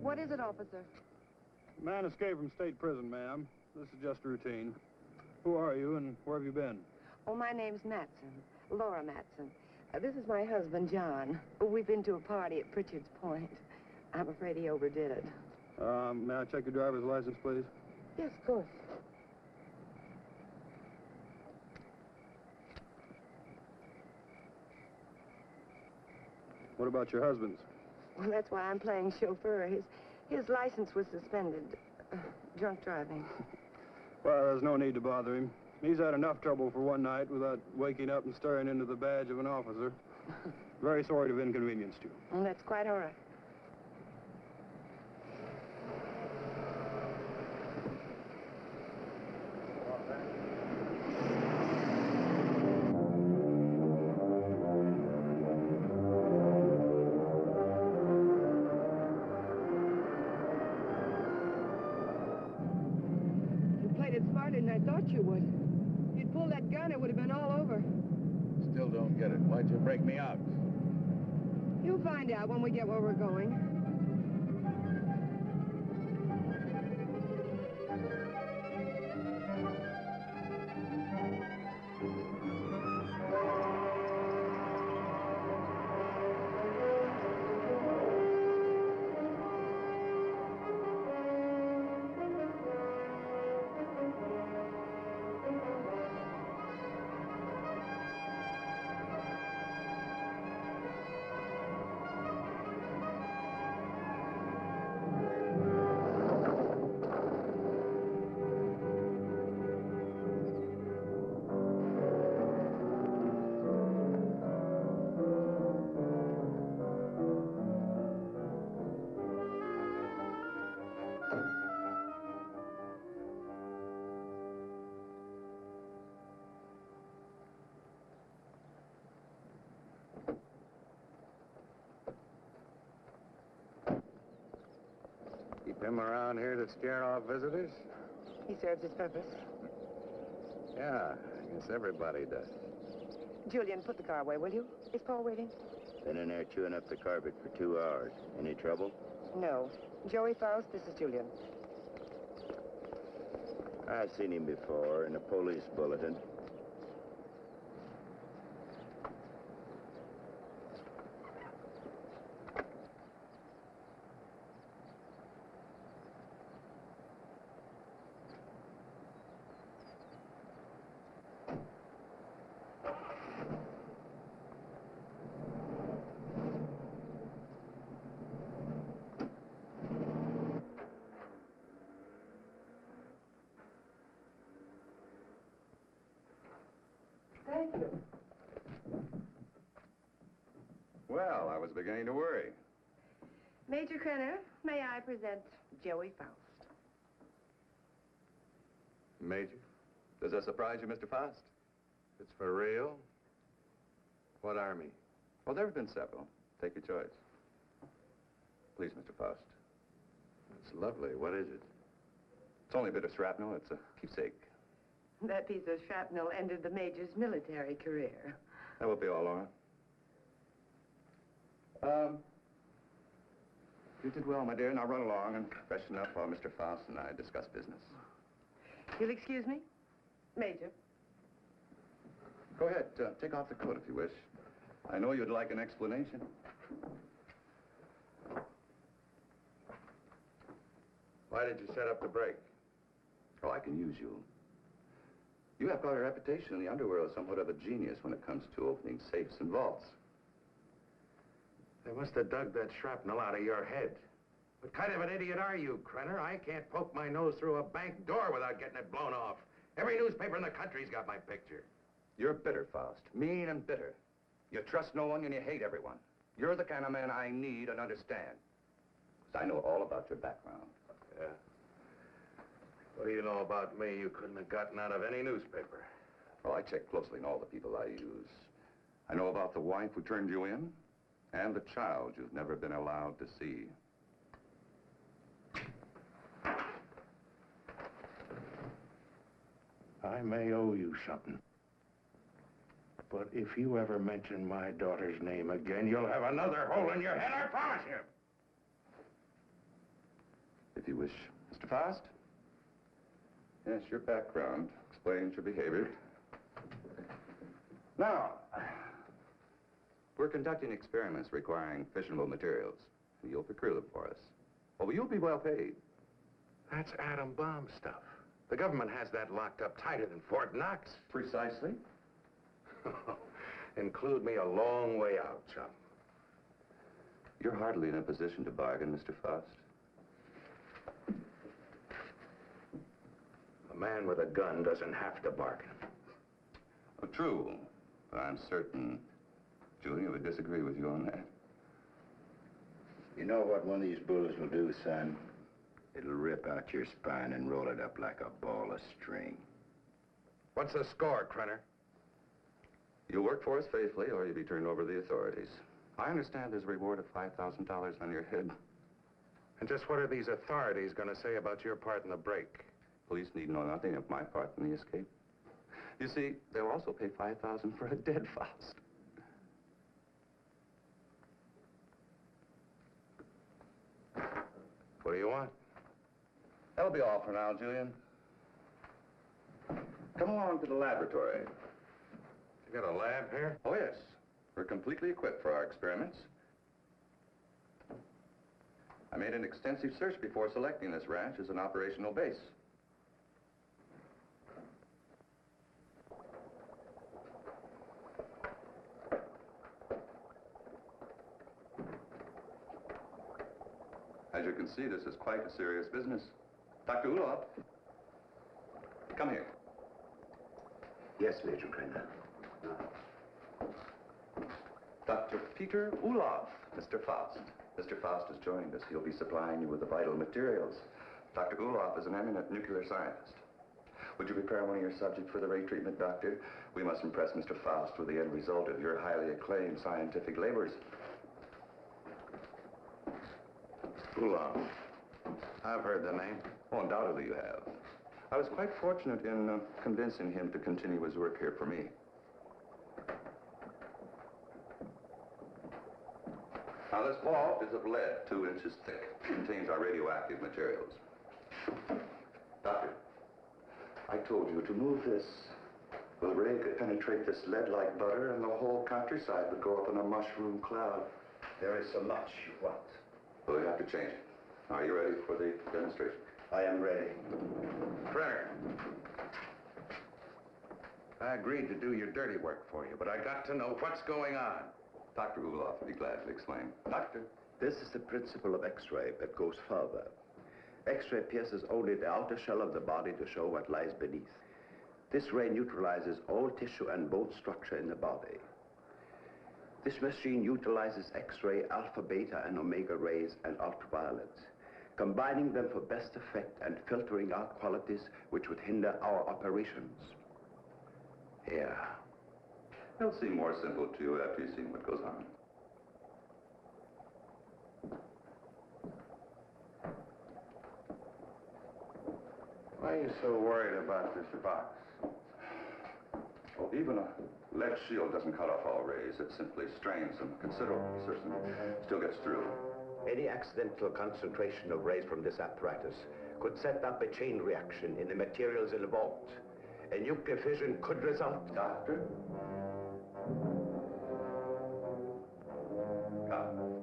What is it, officer? Man escaped from state prison, ma'am. This is just routine. Who are you and where have you been? Oh, my name's Matson, Laura Matson. This is my husband, John. We've been to a party at Pritchard's Point. I'm afraid he overdid it. May I check your driver's license, please? Yes, of course. What about your husband's? Well, that's why I'm playing chauffeur. His license was suspended. Drunk driving. Well, there's no need to bother him. He's had enough trouble for one night without waking up and staring into the badge of an officer. Very sorry to have inconvenienced you. Well, that's quite all right. I thought you would. If you'd pulled that gun, it would have been all over. Still don't get it. Why'd you break me out? You'll find out when we get where we're going. Keep him around here to scare off visitors? He serves his purpose. Yeah, I guess everybody does. Julian, put the car away, will you? Is Paul waiting? Been in there chewing up the carpet for 2 hours. Any trouble? No. Joey Faust, this is Julian. I've seen him before in a police bulletin. Thank you. Well, I was beginning to worry. Major Krenner, may I present Joey Faust? Major. Does that surprise you, Mr. Faust? It's for real? What army? Well, there have been several. Take your choice. Please, Mr. Faust. It's lovely. What is it? It's only a bit of shrapnel. It's a keepsake. That piece of shrapnel ended the Major's military career. That will be all, Laura. You did well, my dear. Now run along and freshen up while Mr. Faust and I discuss business. You'll excuse me? Major. Go ahead. Take off the coat if you wish. I know you'd like an explanation. Why did you set up the break? Oh, I can use you. You have got a reputation in the underworld as somewhat of a genius when it comes to opening safes and vaults. They must have dug that shrapnel out of your head. What kind of an idiot are you, Krenner? I can't poke my nose through a bank door without getting it blown off. Every newspaper in the country's got my picture. You're bitter, Faust. Mean and bitter. You trust no one and you hate everyone. You're the kind of man I need and understand. 'Cause I know all about your background. Yeah? What do you know about me you couldn't have gotten out of any newspaper? Well, I check closely on all the people I use. I know about the wife who turned you in and the child you've never been allowed to see. I may owe you something. But if you ever mention my daughter's name again, you'll have another hole in your head, I promise you. If you wish, Mr. Faust. Yes, your background explains your behavior. Now, we're conducting experiments requiring fissionable materials. You'll procure them for us. Oh, you'll be well paid. That's atom bomb stuff. The government has that locked up tighter than Fort Knox. Precisely. Include me a long way out, chum. You're hardly in a position to bargain, Mr. Faust. A man with a gun doesn't have to bargain. Oh, true. But I'm certain Julia would disagree with you on that. You know what one of these bullets will do, son? It'll rip out your spine and roll it up like a ball of string. What's the score, Krenner? You'll work for us faithfully, or you'll be turned over to the authorities. I understand there's a reward of $5,000 on your head. And just what are these authorities going to say about your part in the break? Police need know nothing of my part in the escape. You see, they'll also pay $5,000 for a dead Faust. What do you want? That'll be all for now, Julian. Come along to the laboratory. You got a lab here? Oh, yes. We're completely equipped for our experiments. I made an extensive search before selecting this ranch as an operational base. As you can see, this is quite a serious business. Dr. Ulof, come here. Yes, Major Krenner. Dr. Peter Ulof, Mr. Faust. Mr. Faust has joined us. He'll be supplying you with the vital materials. Dr. Ulof is an eminent nuclear scientist. Would you prepare one of your subjects for the ray treatment, Doctor? We must impress Mr. Faust with the end result of your highly acclaimed scientific labors. Ulof. I've heard the name. Oh, undoubtedly you have. I was quite fortunate in convincing him to continue his work here for me. Now, this vault is of lead, 2 inches thick. It contains our radioactive materials. Doctor, I told you to move this. Well, the ray could penetrate this lead like butter, and the whole countryside would go up in a mushroom cloud. There is so much you want. Well, we have to change it. Are you ready for the demonstration? I am ready. Krenner. I agreed to do your dirty work for you, but I got to know what's going on. Dr. Ulof will be glad to explain. Doctor. This is the principle of X-ray, but goes further. X-ray pierces only the outer shell of the body to show what lies beneath. This ray neutralizes all tissue and bone structure in the body. This machine utilizes X-ray, alpha, beta, and omega rays, and ultraviolet. combining them for best effect and filtering out qualities which would hinder our operations. Yeah. It'll seem more simple to you after you've seen what goes on. Why are you so worried about this box? Well, even a lead shield doesn't cut off all rays. It simply strains them considerably, so it still gets through. Any accidental concentration of rays from this apparatus could set up a chain reaction in the materials in the vault. A nuclear fission could result. Doctor? Come.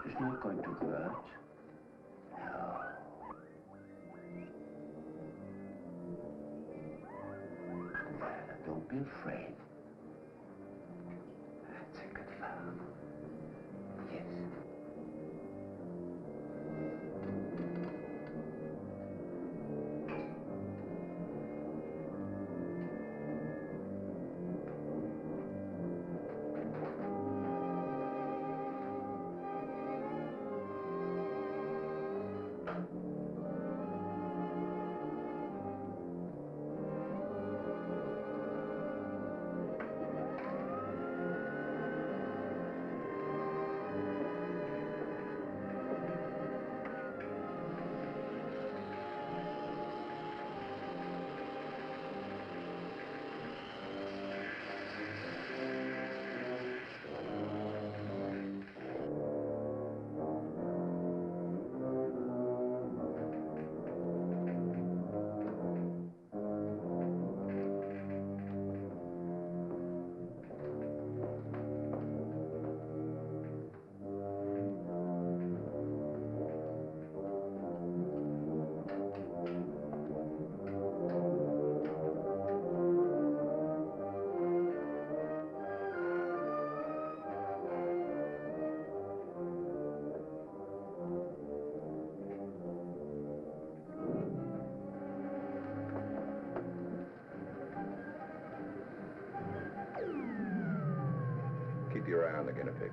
It's not going to hurt. No. Don't be afraid. That's a good fellow. Yes. Keep your eye on the guinea pig.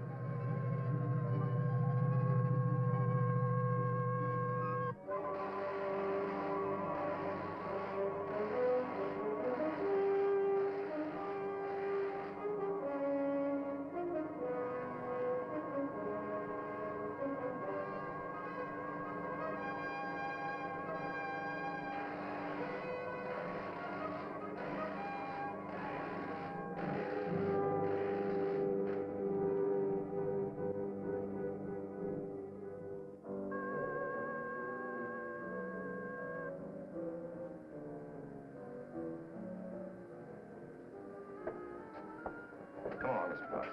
Come on, Mr. Foster.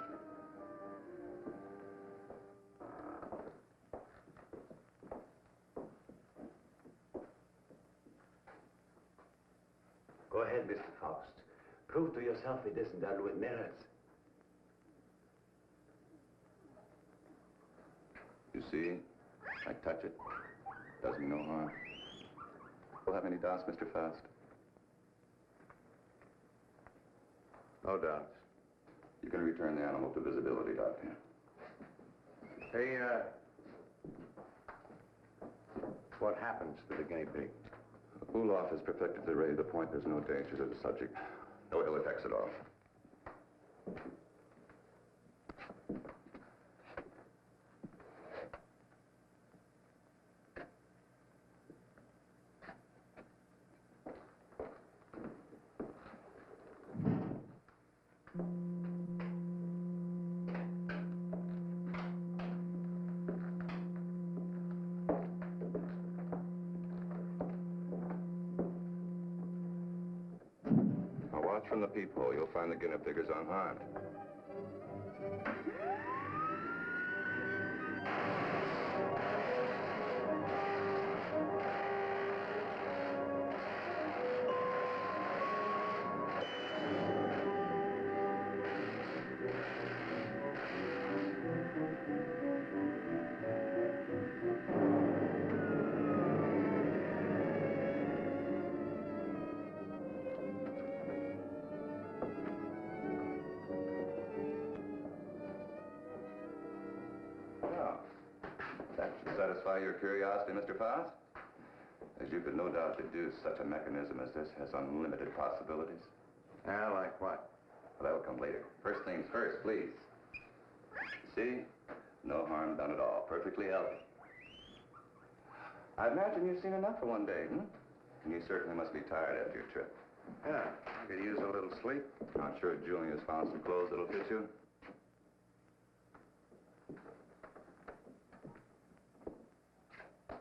Go ahead, Mr. Faust. Prove to yourself it isn't done with mirrors. You see? I touch it. Does me no harm. You'll have any doubts, Mr. Faust? No doubts. You can return the animal to visibility, Doctor. Hey, what happens to the guinea pig? Ulof has perfected the ray to the point there's no danger to the subject. No ill effects at all. Now watch from the peephole. You'll find the guinea pig is unharmed. That should satisfy your curiosity, Mr. Faust. As you could no doubt deduce, such a mechanism as this has unlimited possibilities. Yeah, like what? Well, that'll come later. First things first, please. See? No harm done at all. Perfectly healthy. I imagine you've seen enough for one day, hmm? And you certainly must be tired after your trip. Yeah, I could use a little sleep. I'm sure Julia's found some clothes that'll fit you.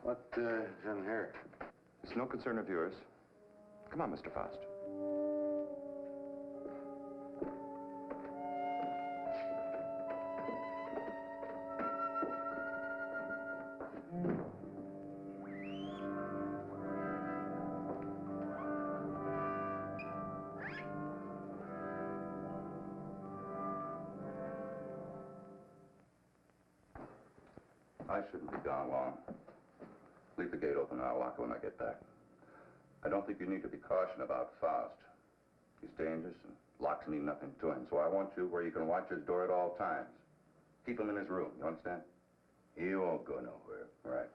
What is in here? It's no concern of yours. Come on, Mr. Faust. I shouldn't be gone long. Leave the gate open and I'll lock it when I get back. I don't think you need to be cautious about Faust. He's dangerous and locks mean nothing to him, so I want you where you can watch his door at all times. Keep him in his room, you understand? He won't go nowhere. Right.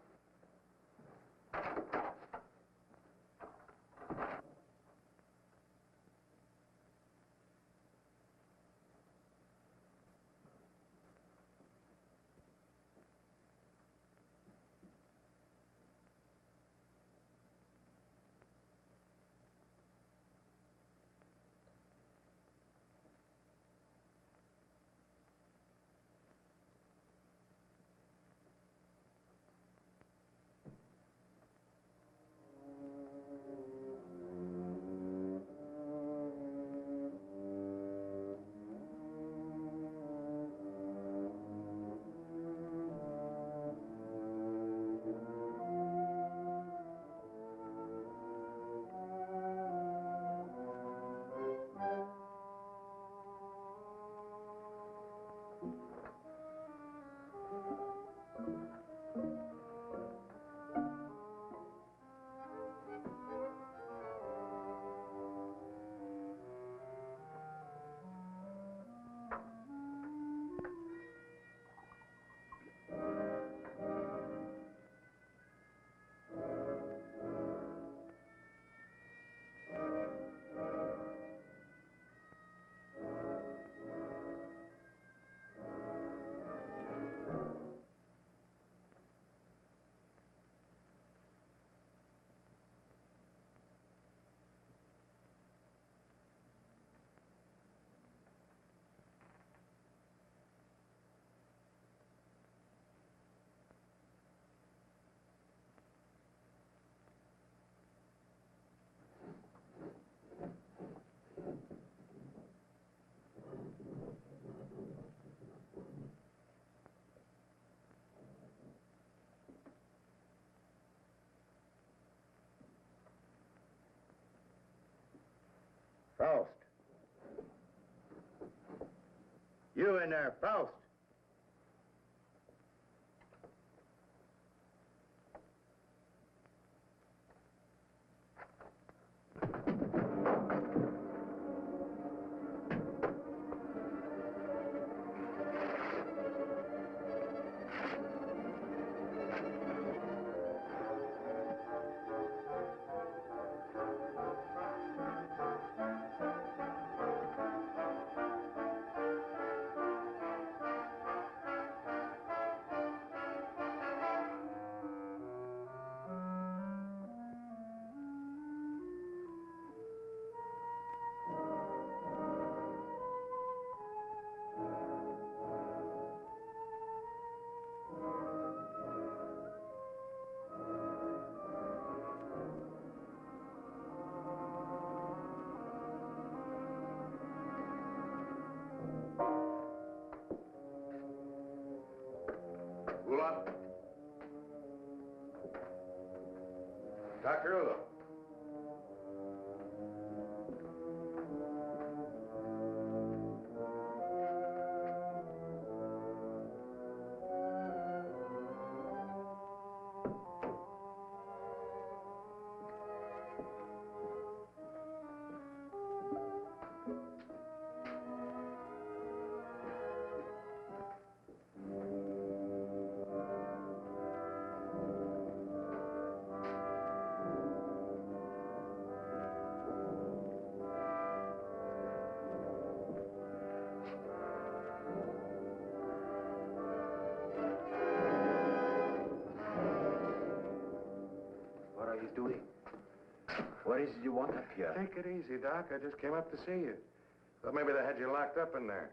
Faust. You in there, Faust. Ulof? Dr. Ulof? how he's doing. What is it you want up here? Take it easy, Doc. I just came up to see you. Thought maybe they had you locked up in there.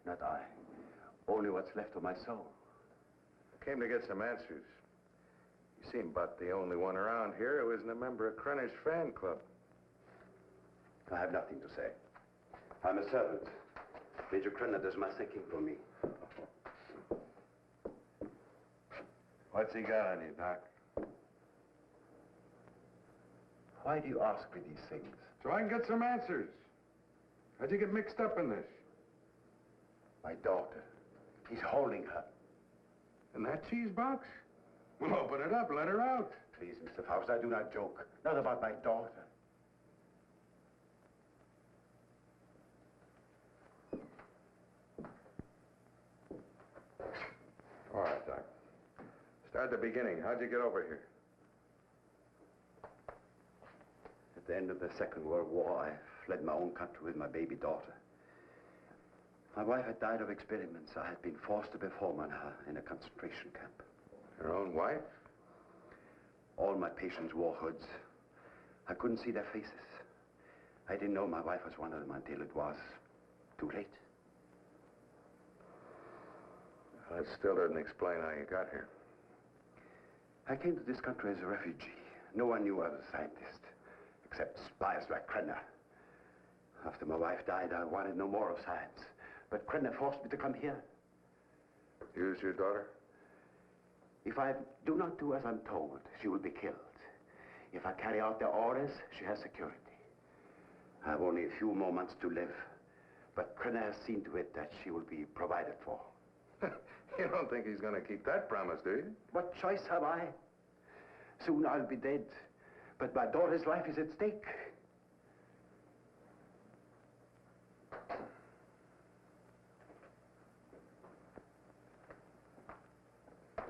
Not I. Only what's left of my soul. I came to get some answers. You seem about the only one around here who isn't a member of Krenner's fan club. I have nothing to say. I'm a servant. Major Krenner does my thinking for me. What's he got on you, Doc? Why do you ask me these things? So I can get some answers. How'd you get mixed up in this? My daughter. He's holding her. In that cheese box? Well, open it up. Let her out. Please, Mr. Faust, I do not joke. Not about my daughter. All right, Doc. Start at the beginning. How'd you get over here? At the end of the Second World War, I fled my own country with my baby daughter. My wife had died of experiments I had been forced to perform on her in a concentration camp. Your own wife? All my patients wore hoods. I couldn't see their faces. I didn't know my wife was one of them until it was too late. That still doesn't explain how you got here. I came to this country as a refugee. No one knew I was a scientist, except spies like Krenner. After my wife died, I wanted no more of science. But Krenner forced me to come here. Use your daughter? If I do not do as I'm told, she will be killed. If I carry out their orders, she has security. I have only a few more months to live. But Krenner has seen to it that she will be provided for. You don't think he's going to keep that promise, do you? What choice have I? Soon I'll be dead. But my daughter's life is at stake.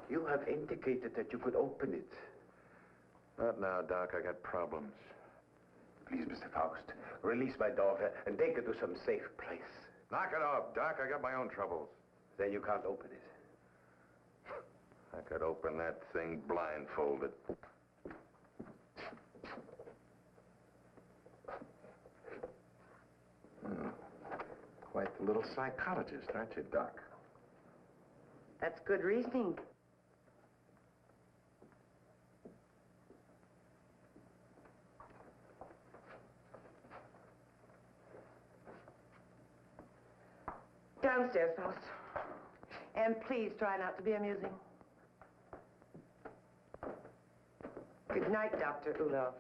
You have indicated that you could open it. Not now, Doc. I got problems. Please, Mr. Faust, release my daughter and take her to some safe place. Knock it off, Doc. I got my own troubles. Then you can't open it. I could open that thing blindfolded. Quite the little psychologist, aren't you, Doc? That's good reasoning. Downstairs, Faust. And please try not to be amusing. Good night, Dr. Ulof.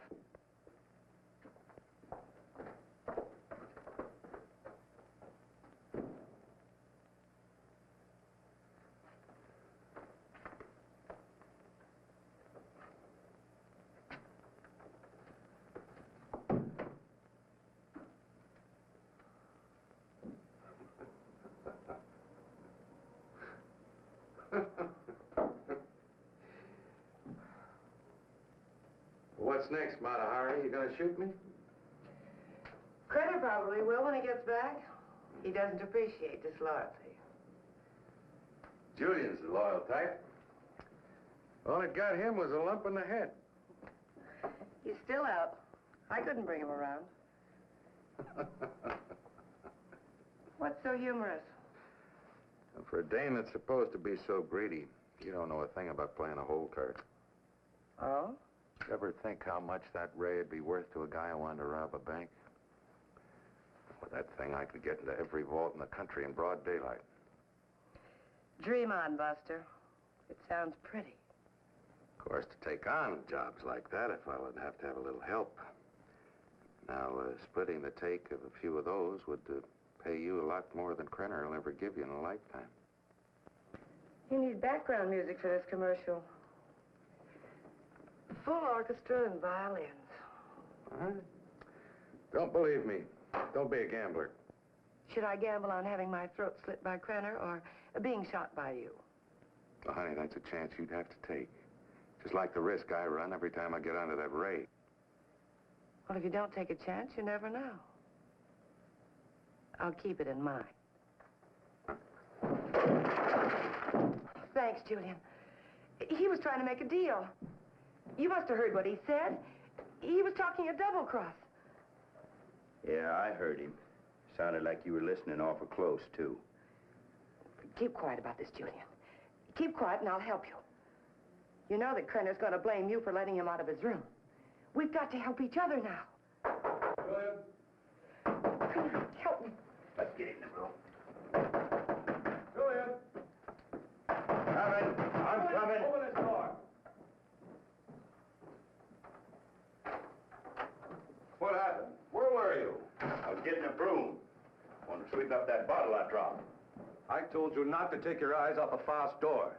What's next, Mata Hari? You gonna shoot me? Krenner probably will when he gets back. He doesn't appreciate disloyalty. Julian's the loyal type. All it got him was a lump in the head. He's still out. I couldn't bring him around. What's so humorous? For a dame that's supposed to be so greedy, you don't know a thing about playing a hole card. Oh? You ever think how much that ray would be worth to a guy who wanted to rob a bank? With that thing, I could get into every vault in the country in broad daylight. Dream on, Buster. It sounds pretty. Of course, to take on jobs like that, a fellow would have to have a little help. Now, splitting the take of a few of those would pay you a lot more than Krenner will ever give you in a lifetime. You need background music for this commercial. Full orchestra and violins. All right. Don't believe me. Don't be a gambler. Should I gamble on having my throat slit by Krenner or being shot by you? Well, honey, that's a chance you'd have to take. Just like the risk I run every time I get onto that ray. Well, if you don't take a chance, you never know. I'll keep it in mind. Thanks, Julian. He was trying to make a deal. You must have heard what he said. He was talking a double cross. Yeah, I heard him. Sounded like you were listening awful close, too. Keep quiet about this, Julian. Keep quiet and I'll help you. You know that Krenner's going to blame you for letting him out of his room. We've got to help each other now. Julian? Krenner, help me. Let's get in the room. Julian? Coming. I'm coming. Open this door. What happened? Where were you? I was getting a broom. Want to sweep up that bottle I dropped. I told you not to take your eyes off of Faust's door.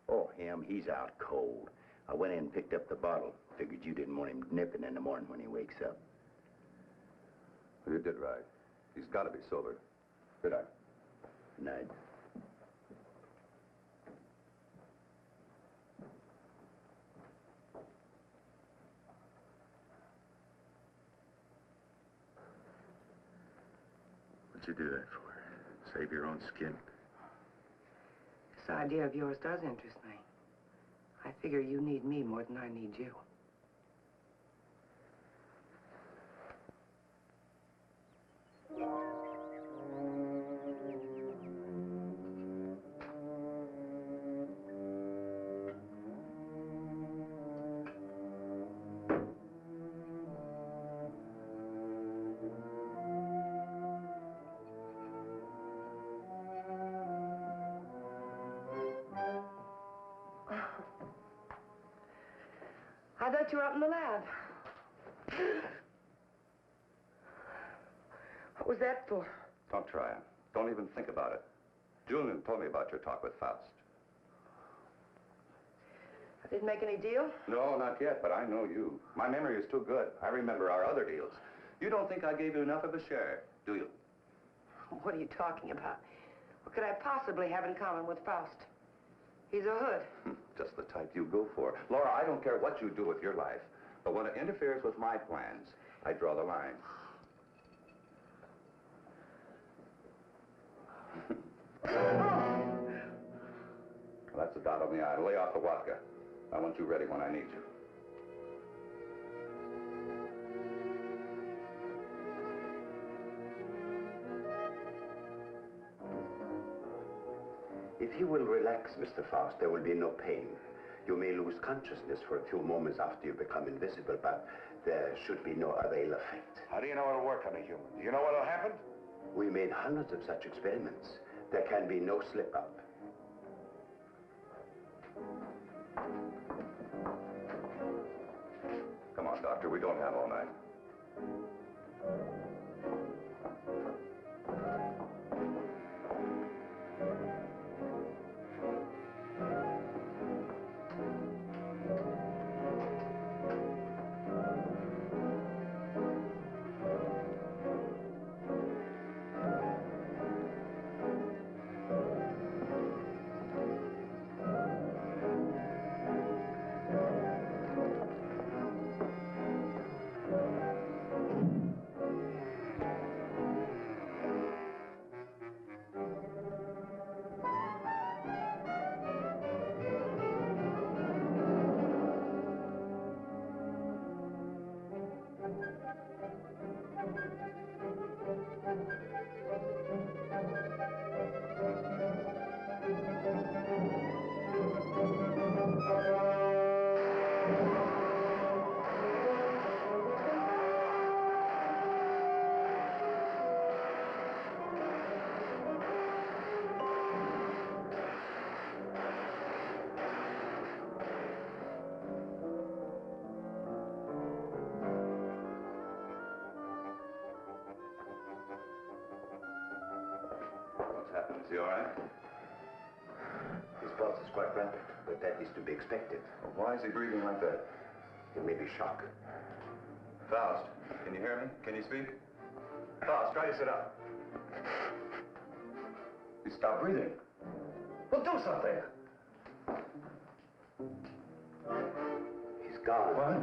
Oh, him, he's out cold. I went in and picked up the bottle. Figured you didn't want him nipping in the morning when he wakes up. You did right. He's got to be sober. Good night. Good night. What'd you do that for? Save your own skin? This idea of yours does interest me. I figure you need me more than I need you. I thought you were up in the lab. What was that for? Don't try. Don't even think about it. Julian told me about your talk with Faust. I didn't make any deal? No, not yet, but I know you. My memory is too good. I remember our other deals. You don't think I gave you enough of a share, do you? What are you talking about? What could I possibly have in common with Faust? He's a hood. Just the type you go for. Laura, I don't care what you do with your life, but when it interferes with my plans, I draw the line. Well, that's a dot on the I. Lay off the vodka. I want you ready when I need you. If you will relax, Mr. Faust, there will be no pain. You may lose consciousness for a few moments after you become invisible, but there should be no other ill effect. How do you know it'll work on a human? Do you know what'll happen? We made hundreds of such experiments. There can be no slip-up. Come on, Doctor. We don't have all night. What's happened? Is he all right? His pulse is quite rapid, but that is to be expected. Well, why is he breathing like that? It may be shock. Faust, can you hear me? Can you speak? Faust, try to sit up. He stopped breathing. Well, do something. He's gone. What?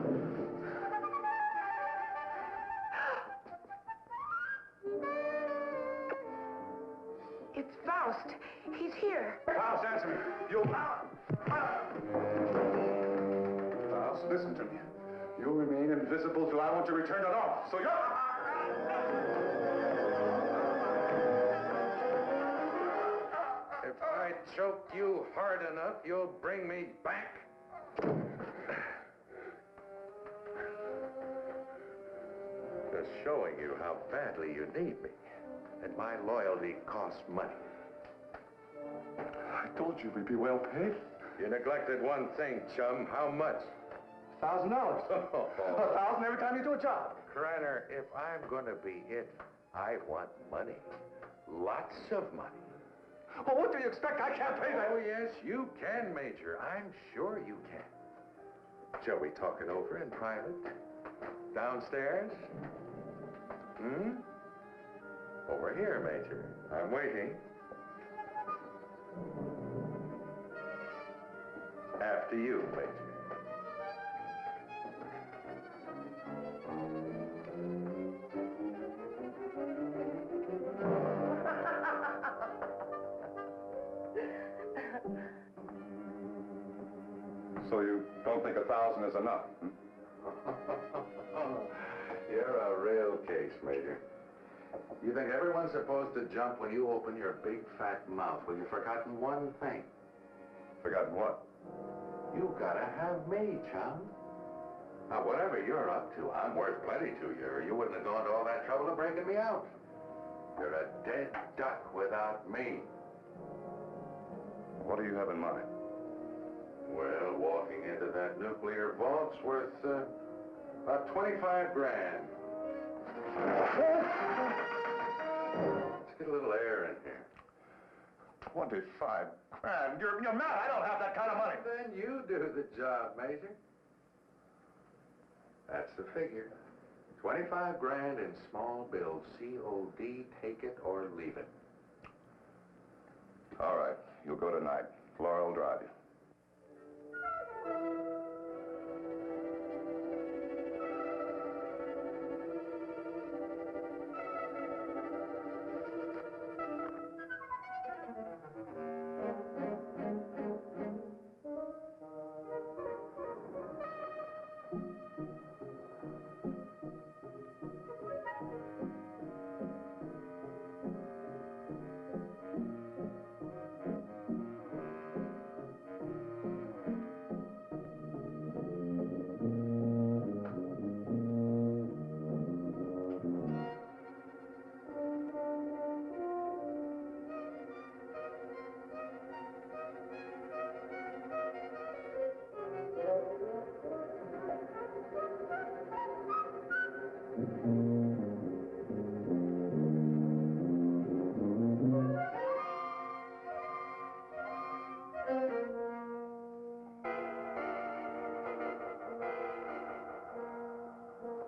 It's Faust. He's here. Faust, answer me. You... Faust? Listen to me. You'll remain invisible till I want you returned to normal. So you're... If I choke you hard enough, you'll bring me back. Just showing you how badly you need me. And my loyalty costs money. I told you we'd be well paid. You neglected one thing, chum. How much? $1,000. $1,000 every time you do a job. Krenner, if I'm going to be it, I want money. Lots of money. Well, what do you expect? I can't pay that. Oh, yes, you can, Major. I'm sure you can. Shall we talk it over in private? Downstairs? Over here, Major. I'm waiting. After you, Major. So you don't think 1,000 is enough? You're a real case, Major. You think everyone's supposed to jump when you open your big fat mouth. Well, you've forgotten one thing. Forgotten what? You gotta have me, chum. Now, whatever you're up to, I'm worth plenty to you, or you wouldn't have gone to all that trouble of breaking me out. You're a dead duck without me. What do you have in mind? Well, walking into that nuclear vault's worth about 25 grand. Let's get a little air in here. 25 grand? You're mad. I don't have that kind of money. Then you do the job, Major. That's the figure. 25 grand in small bills. COD, take it or leave it. All right. You'll go tonight. Laura will drive you.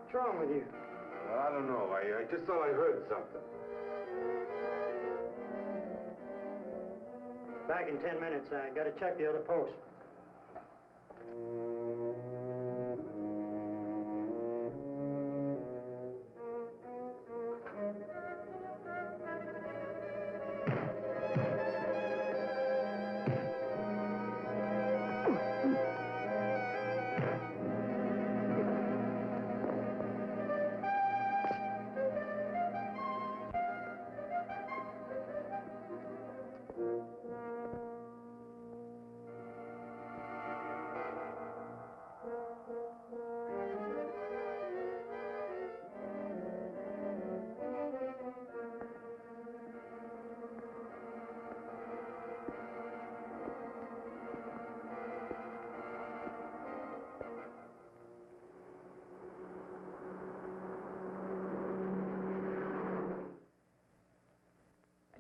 What's wrong with you? I don't know. I just thought I heard something. Back in 10 minutes. I got to check the other post.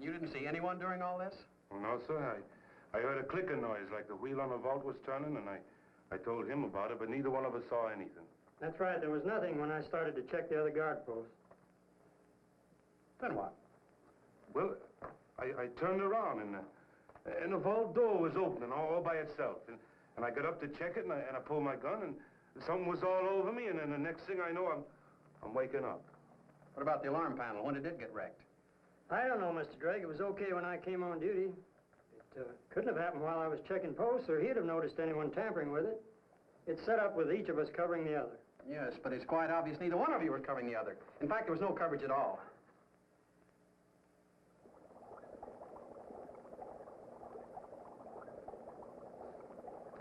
You didn't see anyone during all this? No, sir. I heard a clicking noise like the wheel on the vault was turning, and I told him about it, but neither one of us saw anything. That's right. There was nothing when I started to check the other guard posts. Then what? Well, I turned around, and the vault door was opening all by itself. And I got up to check it, and I pulled my gun, and something was all over me, and then the next thing I know, I'm waking up. What about the alarm panel when it did get wrecked? I don't know, Mr. Drake. It was okay when I came on duty. It couldn't have happened while I was checking posts, or he'd have noticed anyone tampering with it. It's set up with each of us covering the other. Yes, but it's quite obvious neither one of you was covering the other. In fact, there was no coverage at all.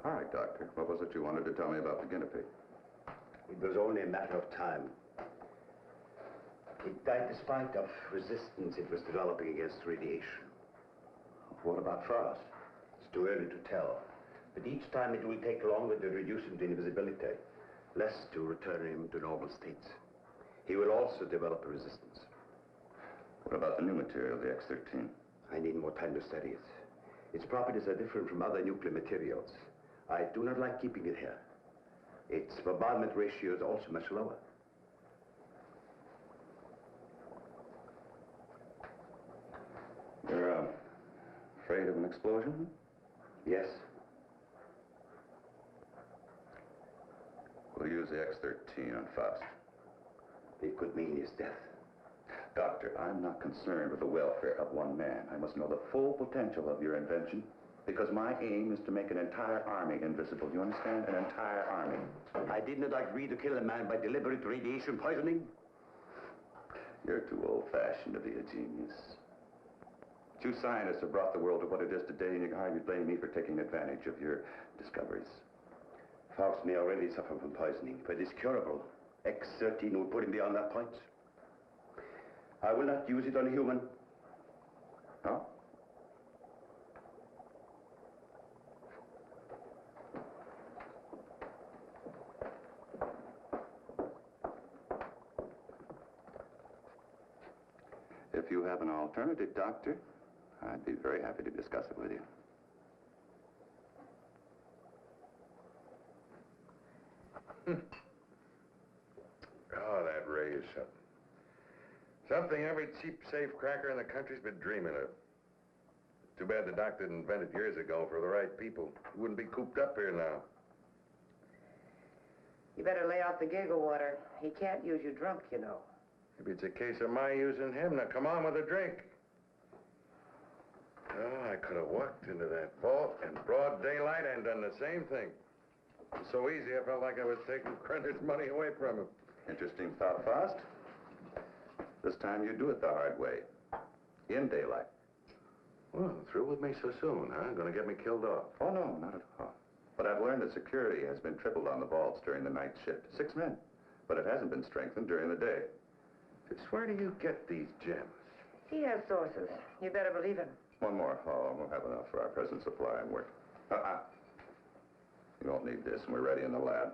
All right, Doctor. What was it you wanted to tell me about the guinea pig? It was only a matter of time. It died despite of resistance it was developing against radiation. What about Frost? It's too early to tell. But each time it will take longer to reduce him to invisibility, less to return him to normal states. He will also develop a resistance. What about the new material, the X-13? I need more time to study it. Its properties are different from other nuclear materials. I do not like keeping it here. Its bombardment ratio is also much lower. You're afraid of an explosion? Yes. We'll use the X-13 on Faust. It could mean his death. Doctor, I'm not concerned with the welfare of one man. I must know the full potential of your invention, because my aim is to make an entire army invisible. Do you understand? An entire army. I did not agree to kill a man by deliberate radiation poisoning. You're too old-fashioned to be a genius. You scientists have brought the world to what it is today, and you can hardly blame me for taking advantage of your discoveries. Faust may already suffer from poisoning, but it's curable. X-13 will put him beyond that point. I will not use it on a human. Huh? If you have an alternative, Doctor, I'd be very happy to discuss it with you. Oh, that ray is something. Something every cheap safe cracker in the country's been dreaming of. Too bad the doctor didn't invent it years ago for the right people. We wouldn't be cooped up here now. You better lay off the giggle water. He can't use you drunk, you know. Maybe it's a case of my using him. Now, come on with a drink. Oh, I could have walked into that vault in broad daylight and done the same thing. It was so easy, I felt like I was taking Crenner's money away from him. Interesting thought, Faust. This time you do it the hard way. In daylight. Well, through with me so soon, huh? Gonna get me killed off. Oh, no, not at all. But I've learned that security has been tripled on the vaults during the night shift. 6 men. But it hasn't been strengthened during the day. Just where do you get these gems? He has sources. You better believe him. One more. Oh, we'll have enough for our present supply and work. You won't need this, and we're ready in the lab.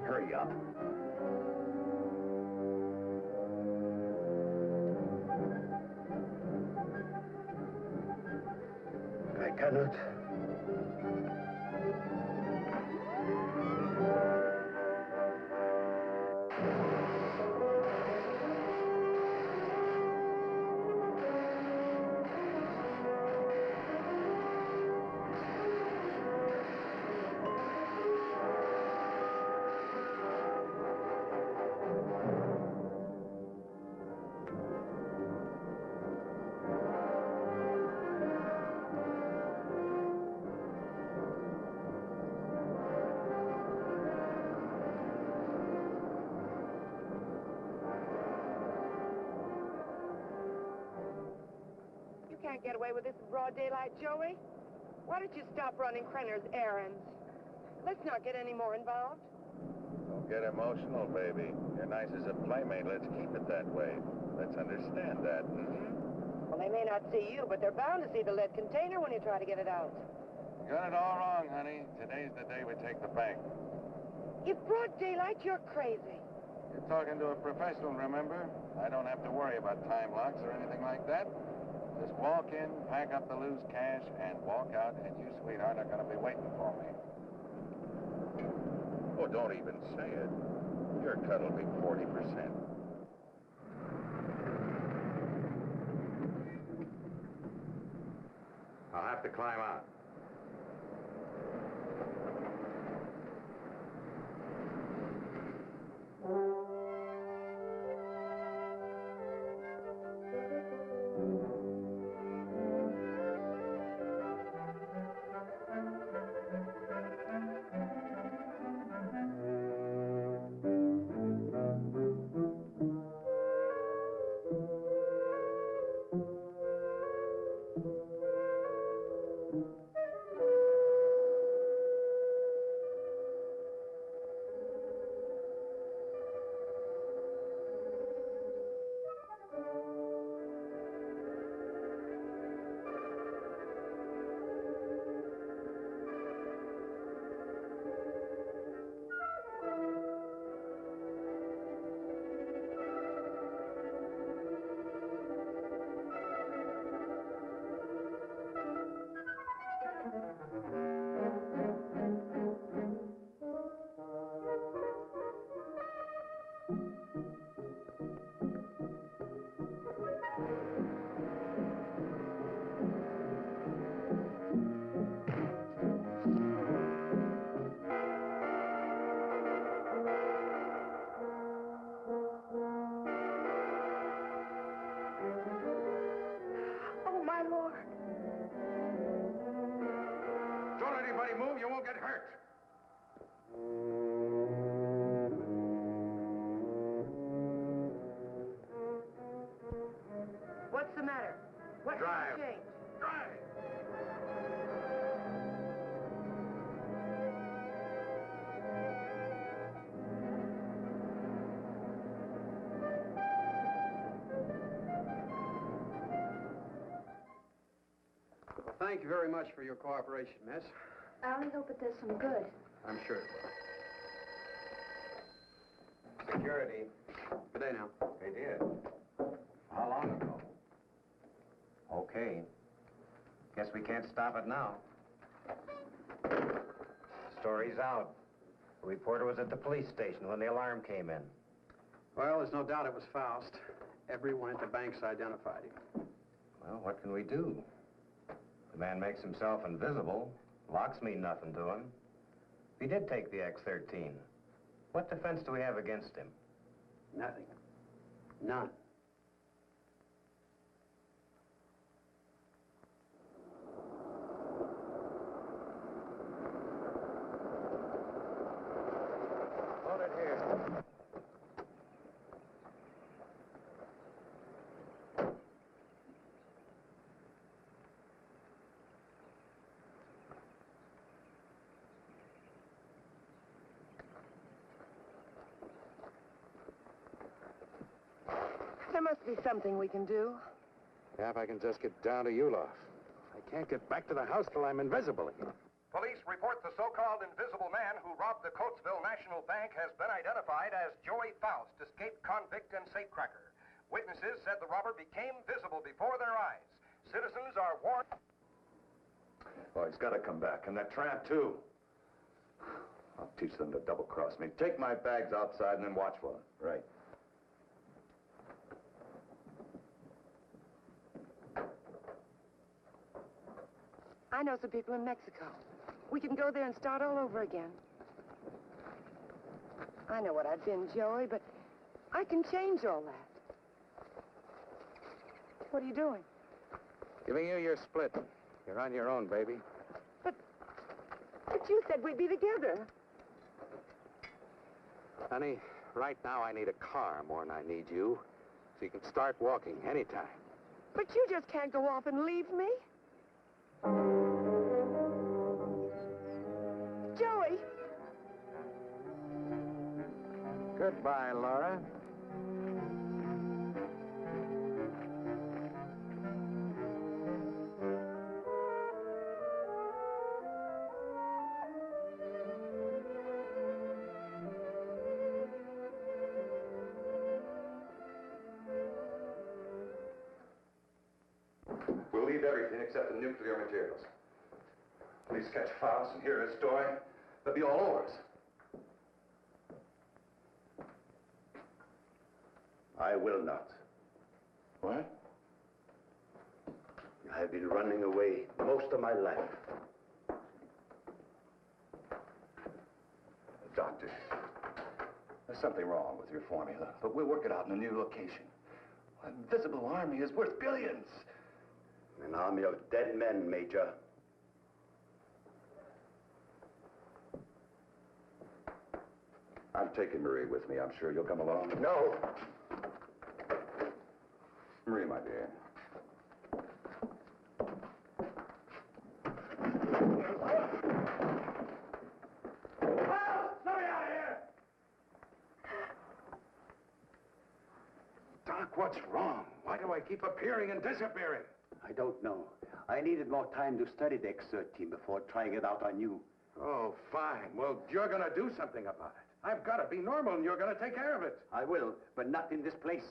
Hurry up. I cannot. You can't get away with this in broad daylight, Joey. Why don't you stop running Krenner's errands? Let's not get any more involved. Don't get emotional, baby. You're nice as a playmate. Let's keep it that way. Let's understand that, Well, they may not see you, but they're bound to see the lead container when you try to get it out. You got it all wrong, honey. Today's the day we take the bank. In broad daylight, you're crazy. You're talking to a professional, remember? I don't have to worry about time locks or anything like that. Just walk in, pack up the loose cash, and walk out, and you, sweetheart, are going to be waiting for me. Oh, don't even say it. Your cut will be 40%. I'll have to climb out. Oh, my Lord. Don't let anybody move, you won't get hurt. What's the matter? What's Drive. the change? Drive! Well, thank you very much for your cooperation, miss. I only hope it does some good. I'm sure it will. Security. Good day now. They did. How long ago? Okay. Guess we can't stop it now. Story's out. The reporter was at the police station when the alarm came in. Well, there's no doubt it was Faust. Everyone at the bank's identified him. Well, what can we do? The man makes himself invisible. Locks mean nothing to him. If he did take the X-13, what defense do we have against him? Nothing. None. Hold it here. There must be something we can do. Yeah, if I can just get down to Ulof. I can't get back to the house till I'm invisible again. Police report the so-called invisible man who robbed the Coatesville National Bank has been identified as Joey Faust, escaped convict and safecracker. Witnesses said the robber became visible before their eyes. Citizens are warned. Oh, he's got to come back, and that tramp, too. I'll teach them to double-cross me. Take my bags outside and then watch for them. Right. I know some people in Mexico. We can go there and start all over again. I know what I've been, Joey, but I can change all that. What are you doing? Giving you your split. You're on your own, baby. But you said we'd be together. Honey, right now I need a car more than I need you. So you can start walking anytime. But you just can't go off and leave me. Joey! Goodbye, Laura. leave everything except the nuclear materials. Please catch Faust and hear his story. They'll be all over us. I will not. What? I have been running away most of my life. Doctor, there's something wrong with your formula, but we'll work it out in a new location. An invisible army is worth billions. An army of dead men, Major. I'm taking Marie with me. I'm sure you'll come along. No. Marie, my dear. Doc, what's wrong? Why do I keep appearing and disappearing? I don't know. I needed more time to study the X-13 before trying it out on you. Oh, fine. Well, you're going to do something about it. I've got to be normal, and you're going to take care of it. I will, but not in this place.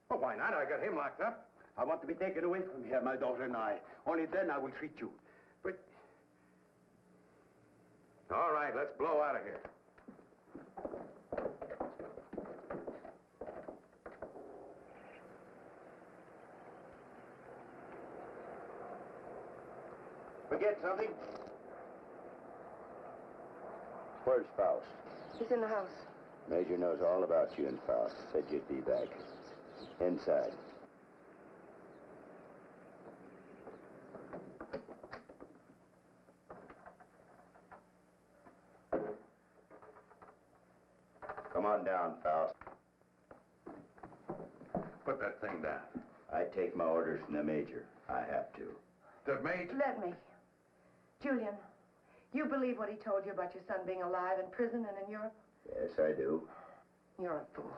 Well, why not? I got him locked up. I want to be taken away from here, my daughter and I. Only then I will treat you. But... All right, let's blow out of here. Forget something? Where's Faust? He's in the house. Major knows all about you and Faust. Said you'd be back. Inside. Come on down, Faust. Put that thing down. I take my orders from the Major. I have to. The Major... Let me. Julian, you believe what he told you about your son being alive in prison and in Europe? Yes, I do. You're a fool.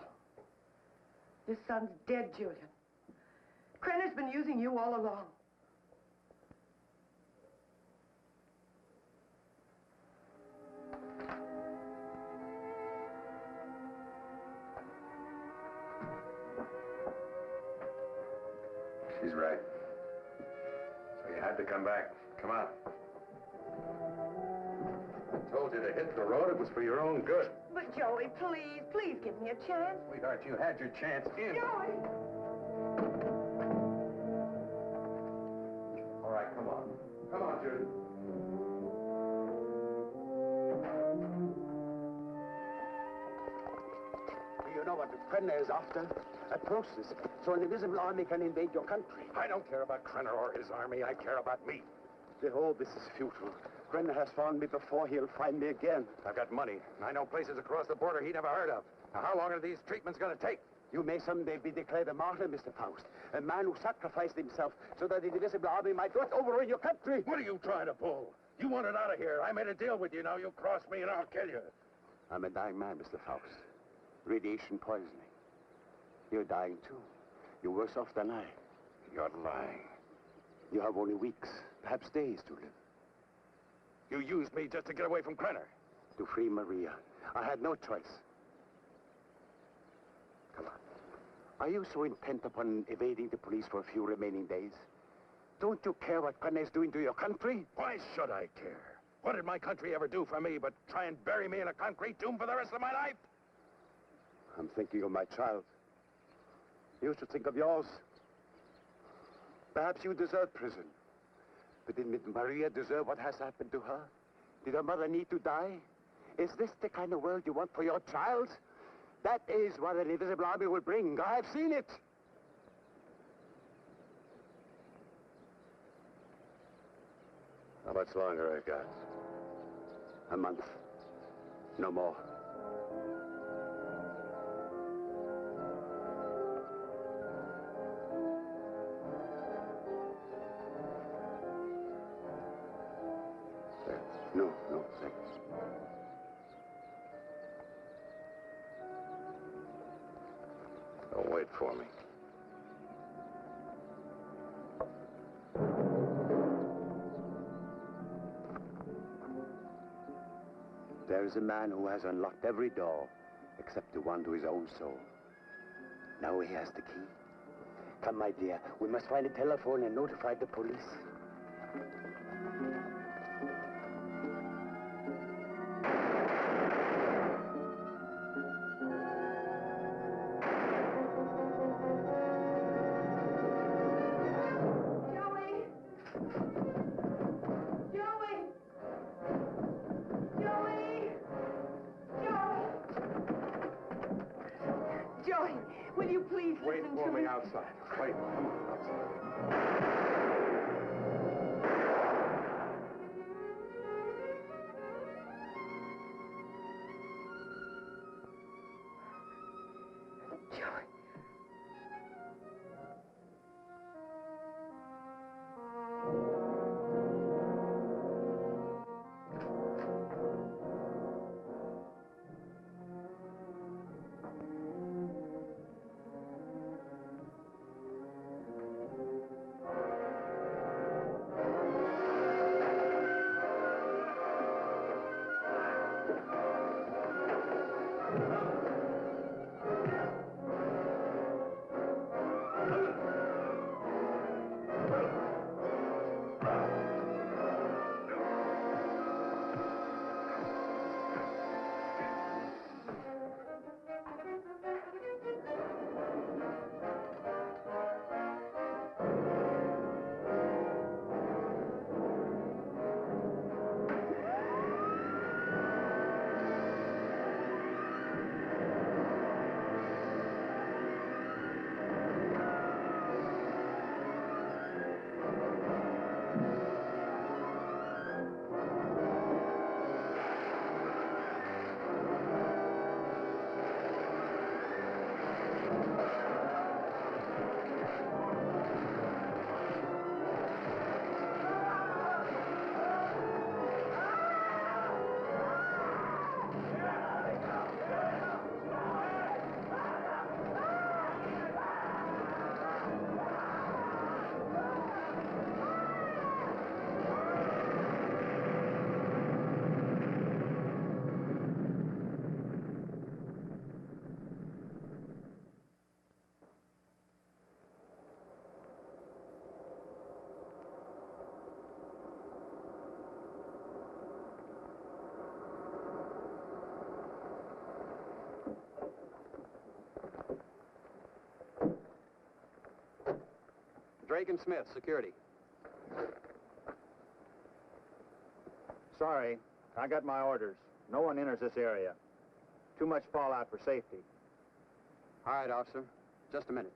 Your son's dead, Julian. Krenner's been using you all along. She's right. So you had to come back. Come on. I told you to hit the road. It was for your own good. But, Joey, please, please give me a chance. Sweetheart, you had your chance in. Joey! All right, come on. Come on, Judy. Do you know what the Krenner is after? A process, so an invisible army can invade your country. I don't care about Krenner or his army. I care about me. Behold, this is futile. Krenner has found me before. He'll find me again. I've got money, and I know places across the border he never heard of. Now, how long are these treatments going to take? You may someday be declared a martyr, Mr. Faust. A man who sacrificed himself so that the invisible army might not overrun your country. What are you trying to pull? You want it out of here. I made a deal with you. Now you cross me and I'll kill you. I'm a dying man, Mr. Faust. Radiation poisoning. You're dying, too. You're worse off than I. You're lying. You have only weeks, perhaps days to live. You used me just to get away from Krenner. To free Maria. I had no choice. Come on. Are you so intent upon evading the police for a few remaining days? Don't you care what Krenner is doing to your country? Why should I care? What did my country ever do for me but try and bury me in a concrete tomb for the rest of my life? I'm thinking of my child. You should think of yours. Perhaps you deserve prison. But did Maria deserve what has happened to her? Did her mother need to die? Is this the kind of world you want for your child? That is what an invisible army will bring. I've seen it. How much longer I got? A month. No more. No, thanks. Don't wait for me. There is a man who has unlocked every door except the one to his own soul. Now he has the key. Come, my dear. We must find a telephone and notify the police. Joey, will you please Wait listen for to me outside. Wait, come on, outside. Joey. Drake and Smith, security. Sorry, I got my orders. No one enters this area. Too much fallout for safety. All right, officer. Just a minute.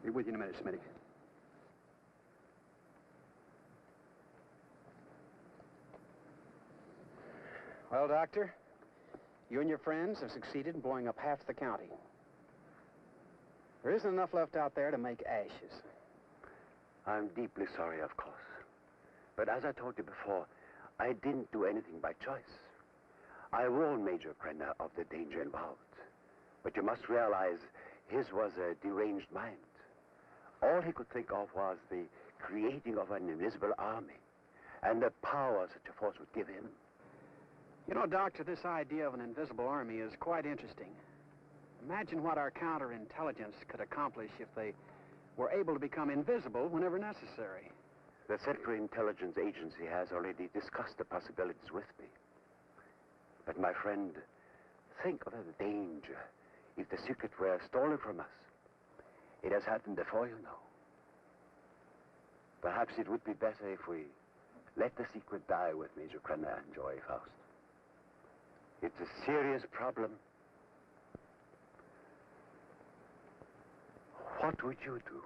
Be with you in a minute, Smitty. Well, Doctor, you and your friends have succeeded in blowing up half the county. There isn't enough left out there to make ashes. I'm deeply sorry, of course. But as I told you before, I didn't do anything by choice. I warned Major Krenner of the danger involved. But you must realize his was a deranged mind. All he could think of was the creating of an invisible army and the power such a force would give him. You know, Doctor, this idea of an invisible army is quite interesting. Imagine what our counterintelligence could accomplish if they were able to become invisible whenever necessary. The Central Intelligence Agency has already discussed the possibilities with me. But my friend, think of the danger if the secret were stolen from us. It has happened before, you know. Perhaps it would be better if we let the secret die with Major Krenner and Joy Faust. It's a serious problem. What would you do?